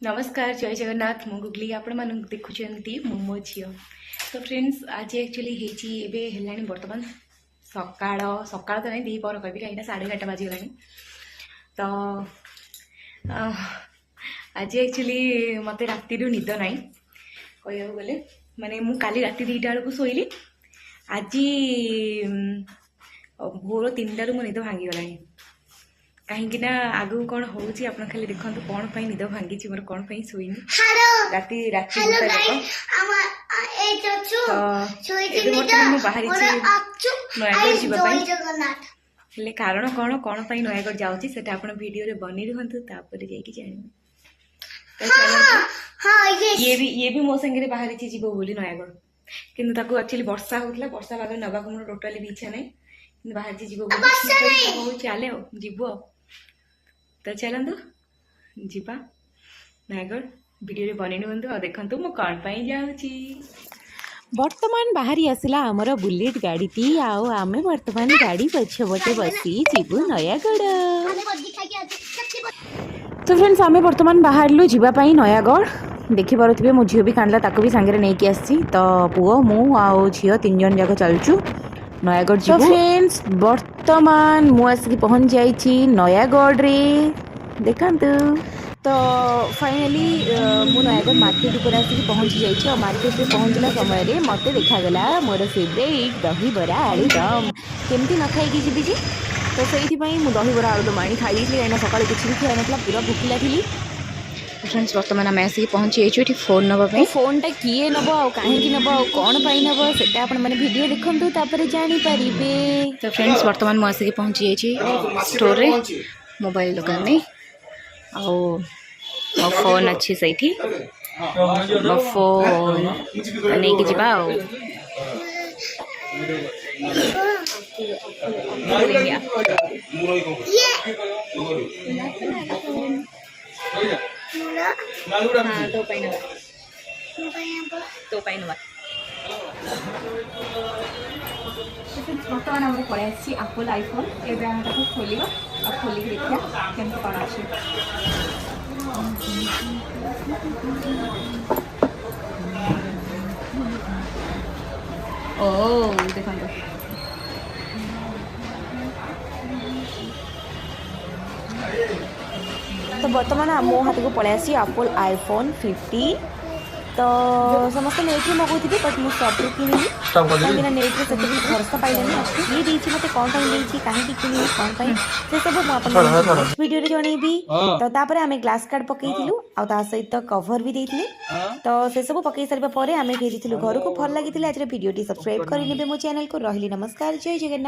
नमस्कार जय जगन्नाथ मु गुगली आपण मान देखुंती मो झी। तो फ्रेंड्स आज एक्चुअली है बर्तमान सकाळ सकाळ तो नहीं दीपर कह कहीं 11:30 बाजीगला। तो आज एक्चुअली मत राति निद ना कह गले माने मु काली राति 2टा बेलू शोली। आज भोर 3टारू मो निद भांगीगला कहीं आगू कौन हो खाली देखो कौन निद भांगी मोर कौन शोनी राति राति बाहरी नयगढ़ जावाई कारण कौन कौन नयगढ़ जाऊँगी से वीडियो बनी रुहतु तापर जान ये भी मो संगे बाहरी जीव बोली नयगढ़ कि एक्चुअली वर्षा होता वर्षा पाग नवा मोर टोटाली भी इच्छा ना बाहर जीव चले जीव तो चलतु जीवा नयगढ़ वीडियो बनी नुहतु और देखु मु कौन जाऊँगी। बर्तमान बाहरी आसला आमर बुलेट गाड़ी आमे बर्तमान गाड़ी पछपटे बसी जीवु नयागढ़। तो फ्रेंड्स आमे बर्तमान बाहरलु जीवाई नयागढ़ देखी पारे मो झील भी कांदा ताको भी सांगे नहीं आसी। तो पुओ मु आउ झील 3 जन जाक चलचु नयागढ़। तो फ्रेंड्स बर्तमान मु आसिक पहुँच जाइछि नयागढ़ रे देखंतु। तो फाइनली मु नयागढ़ मार्केट ऊपर आसिक पहुँची जाइछि और मार्केट में पहुँचला समय मत देखागला मोर फेवरेट दही बरा आलुदम केमती न खाई जी जी। तो से मु दही बरा आलुदम आनी खाई कहीं सकाल किसी भी खाई ना पूरा भूखिला थी। फ्रेंड्स बर्तमान आम आसिक पहुँची ये फोन नापी फोनटा किए नब आ कहीं नब आ कौन नब से आपने वीडियो देखु तापर जानीपारे। तो फ्रेंड्स बर्तमान मुझे आसिक पहुँची जाइए स्टोर रे मोबाइल दुकान में आओ मो फोन अच्छी सही मो फोन नहीं कि जा बर्तमान आम पलि आप्पल आईफोन एवं खोल और खोल देखा केमती कौन अच्छे। ओ देखो तो बर्तमान मो हाथ को पलि आसी एप्पल आईफोन 15। तो समस्त नेट में मगुथी बट मुझे सब किनी कहीं नेट से भरोसा पाइलानी ये देती मत कौन कहीं किनी कौन से सब मुझे वीडियो जनइबी। तो तापर आम ग्लास कार्ड पकईलु आ सहित कवर भी देते। तो से सब पकई सारा आम फेरी घर को भल लगी आज वीडियो सब्सक्राइब करने मो चैनल को रही। नमस्कार जय जगन्नाथ।